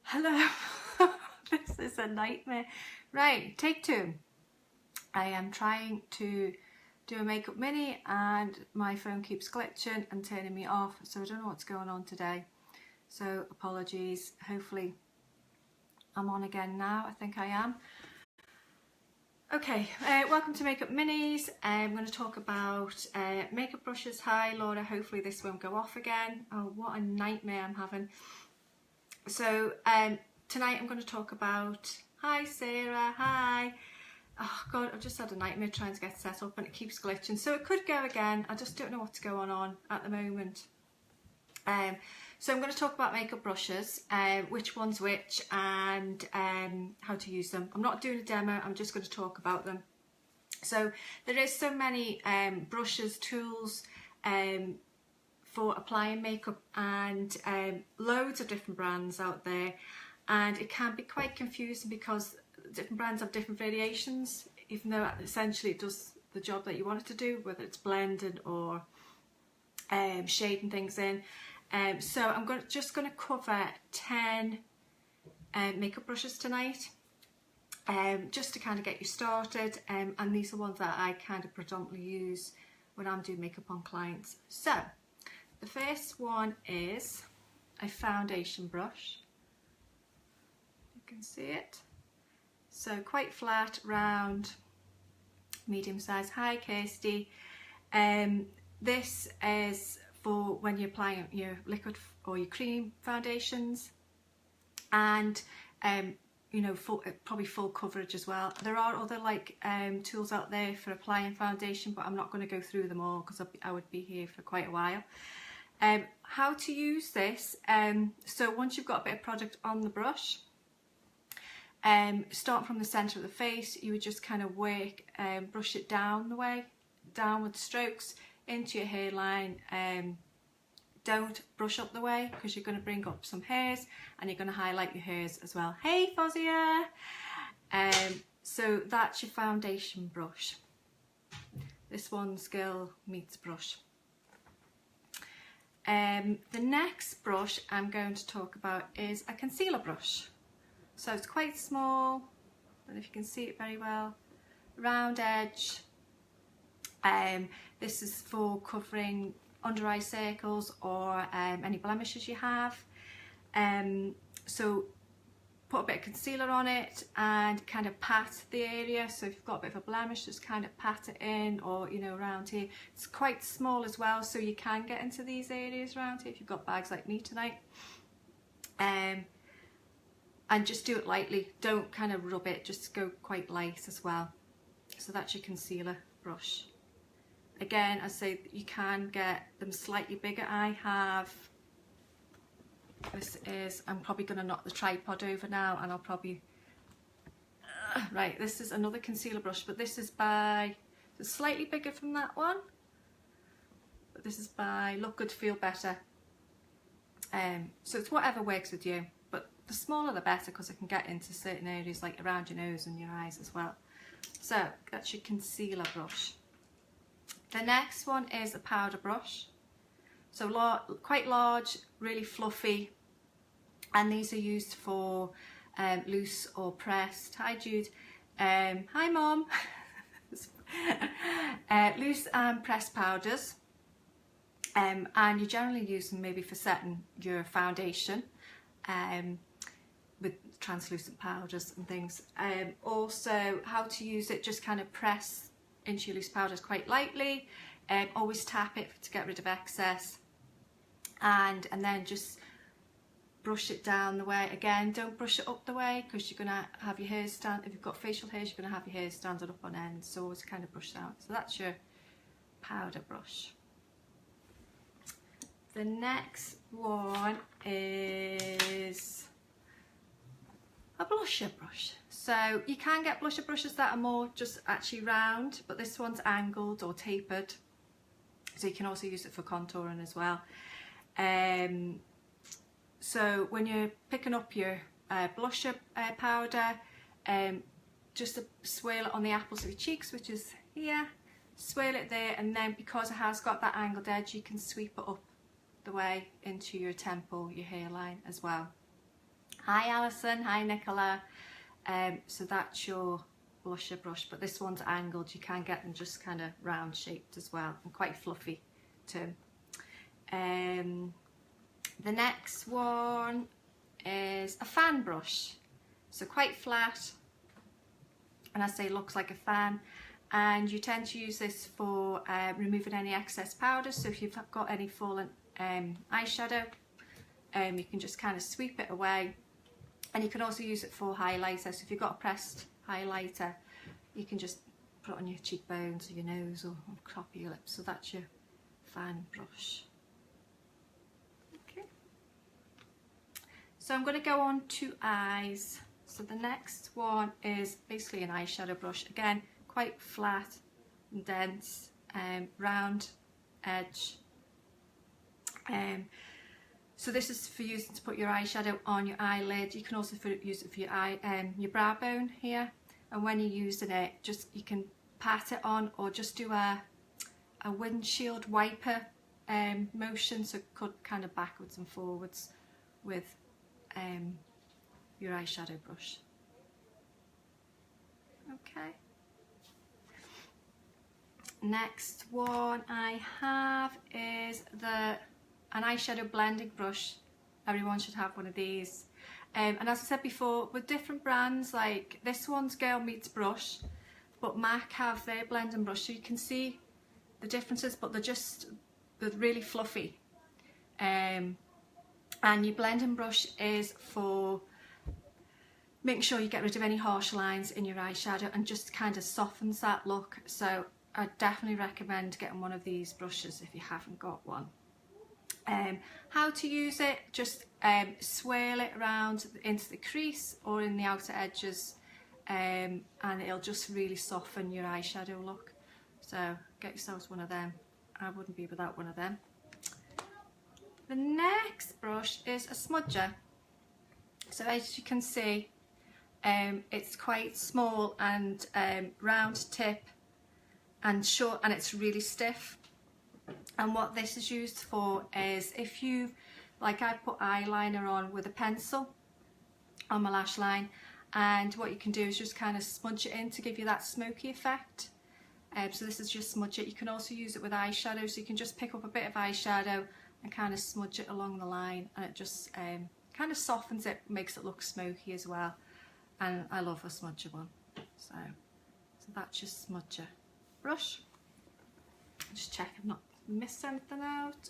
Hello. This is a nightmare. Right, take two. I am trying to do a makeup mini and my phone keeps glitching and turning me off, so I don't know what's going on today. So apologies. Hopefully I'm on again now. I think I am. Okay, welcome to Makeup Minis. I'm going to talk about makeup brushes. Hi Laura, hopefully this won't go off again. Oh, what a nightmare I'm having. So tonight I'm going to talk about, hi Sarah, hi. Oh God, I've just had a nightmare trying to get set up and it keeps glitching. So it could go again. I just don't know what's going on at the moment. So I'm going to talk about makeup brushes, which one's which, and how to use them. I'm not doing a demo, I'm just going to talk about them. So there is so many brushes, tools, for applying makeup, and loads of different brands out there, and it can be quite confusing because different brands have different variations, even though essentially it does the job that you want it to do, whether it's blending or shading things in. So I'm just going to cover 10 makeup brushes tonight, just to kind of get you started, and these are ones that I kind of predominantly use when I'm doing makeup on clients. So the first one is a foundation brush. You can see it. So quite flat, round, medium size. Hi Kirsty. This is for when you're applying your liquid or your cream foundations, and you know, probably full coverage as well. There are other tools out there for applying foundation, but I'm not going to go through them all because I would be here for quite a while. How to use this, so once you've got a bit of product on the brush, start from the centre of the face, you would just kind of work, brush it down the way, downward strokes into your hairline. Don't brush up the way because you're going to bring up some hairs and you're going to highlight your hairs as well. Hey Fozia! So that's your foundation brush. This one's Girl Meets Brush. The next brush I'm going to talk about is a concealer brush. So it's quite small, I don't know if you can see it very well, round edge. This is for covering under eye circles or any blemishes you have. So put a bit of concealer on it and kind of pat the area. So if you've got a bit of a blemish, just kind of pat it in, or you know, around here. It's quite small as well, so you can get into these areas around here if you've got bags like me tonight. And just do it lightly, don't kind of rub it, just go quite light as well. So that's your concealer brush. Again, I say you can get them slightly bigger. I have, this is, I'm probably going to knock the tripod over now and I'll probably, right, this is another concealer brush, but this is by, it's slightly bigger from that one, but this is by Look Good Feel Better. So it's whatever works with you, but the smaller the better because it can get into certain areas like around your nose and your eyes as well. So that's your concealer brush. The next one is a powder brush. So quite large, really fluffy, and these are used for loose or pressed. Hi Jude. Hi Mom. Loose and pressed powders, and you generally use them maybe for setting your foundation with translucent powders and things. Also, how to use it, just kind of press into your loose powders quite lightly, always tap it to get rid of excess, and then just brush it down the way. Again, don't brush it up the way because you're going to have your hair stand, if you've got facial hairs, you're going to have your hair standing up on end, so always kind of brush down. So that's your powder brush. The next one is a blusher brush. So you can get blusher brushes that are more just actually round, but this one's angled or tapered, so you can also use it for contouring as well. So when you're picking up your blusher powder, just swirl it on the apples of your cheeks, which is here, swirl it there, and then because it has got that angled edge, you can sweep it up the way into your temple, your hairline as well. Hi Alison, hi Nicola. So that's your blusher brush, but this one's angled. You can get them just kind of round shaped as well, and quite fluffy too. The next one is a fan brush, so quite flat, and I say looks like a fan, and you tend to use this for removing any excess powder. So if you've got any fallen eyeshadow, you can just kind of sweep it away. And you can also use it for highlighter. So if you've got a pressed highlighter, you can just put it on your cheekbones or your nose or on the top of your lips. So that's your fan brush. Okay. So I'm going to go on to eyes. So the next one is basically an eyeshadow brush. Again, quite flat and dense, round edge. So this is for using to put your eyeshadow on your eyelid. You can also use it for your brow bone here. And when you're using it, just you can pat it on, or just do a windshield wiper motion. So cut kind of backwards and forwards with your eyeshadow brush. Okay. Next one I have is an eyeshadow blending brush. Everyone should have one of these. And as I said before, with different brands, like this one's Girl Meets Brush, but MAC have their blending brush, so you can see the differences, but they're really fluffy. And your blending brush is for making sure you get rid of any harsh lines in your eyeshadow and just kind of softens that look. So I definitely recommend getting one of these brushes if you haven't got one. How to use it, just swirl it around into the crease or in the outer edges, and it'll just really soften your eyeshadow look. So get yourselves one of them. I wouldn't be without one of them. The next brush is a smudger. So as you can see, it's quite small and round tip and short, and it's really stiff. And what this is used for is if you, like I put eyeliner on with a pencil on my lash line, and what you can do is just kind of smudge it in to give you that smoky effect. So this is just smudge it. You can also use it with eyeshadow, so you can just pick up a bit of eyeshadow and kind of smudge it along the line, and it just kind of softens it, makes it look smoky as well. And I love a smudger one. So that's your smudger brush. Just check I've not missed anything out.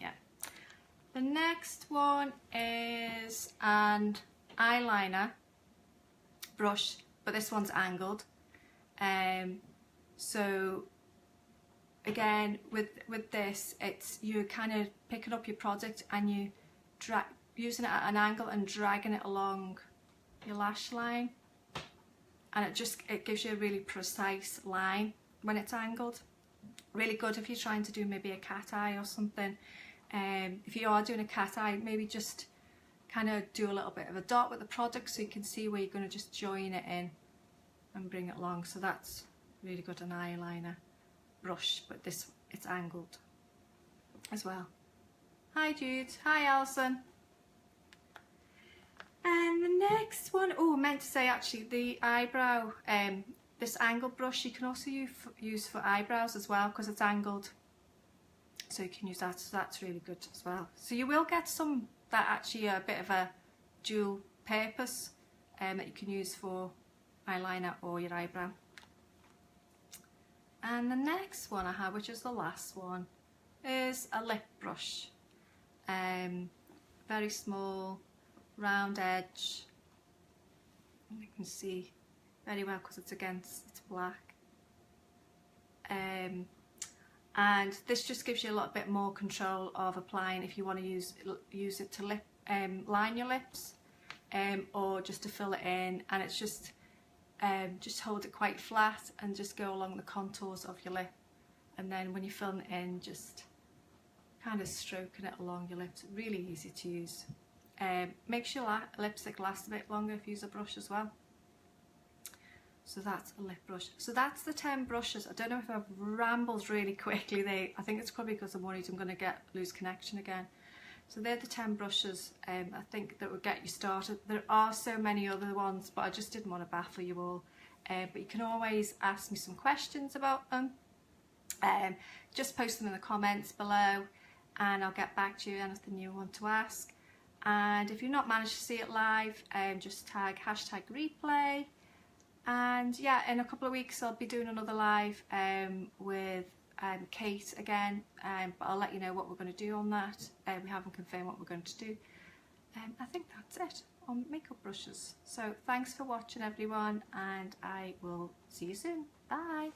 Yeah. The next one is an eyeliner brush, but this one's angled. So again, with this, it's you're kind of picking up your product and you using it at an angle and dragging it along your lash line, and it gives you a really precise line when it's angled. Really good if you're trying to do maybe a cat eye or something. If you are doing a cat eye, maybe just kind of do a little bit of a dot with the product so you can see where you're going to just join it in and bring it along. So that's really good, an eyeliner brush, but it's angled as well. Hi Jude, hi Alison. And the next one, oh, I meant to say actually, the eyebrow, this angled brush you can also use for eyebrows as well, because it's angled, so you can use that. So that's really good as well. So you will get some that actually are a bit of a dual purpose that you can use for eyeliner or your eyebrow. And the next one I have, which is the last one, is a lip brush. Very small, round edge. You can see very well because it's black. And this just gives you a little bit more control of applying if you want to use it to line your lips, or just to fill it in. And it's just hold it quite flat and just go along the contours of your lip, and then when you're filling it in, just kind of stroking it along your lips. Really easy to use. Makes your lipstick last a bit longer if you use a brush as well. So that's a lip brush. So that's the 10 brushes. I don't know if I've rambled really quickly. I think it's probably because I'm worried I'm going to lose connection again. So they're the 10 brushes I think that will get you started. There are so many other ones, but I just didn't want to baffle you all. But you can always ask me some questions about them. Just post them in the comments below and I'll get back to you, anything you want to ask. And if you've not managed to see it live, just tag #replay. And yeah, in a couple of weeks I'll be doing another live with Kate again, but I'll let you know what we're going to do on that. We haven't confirmed what we're going to do. I think that's it on makeup brushes. So thanks for watching everyone, and I will see you soon. Bye.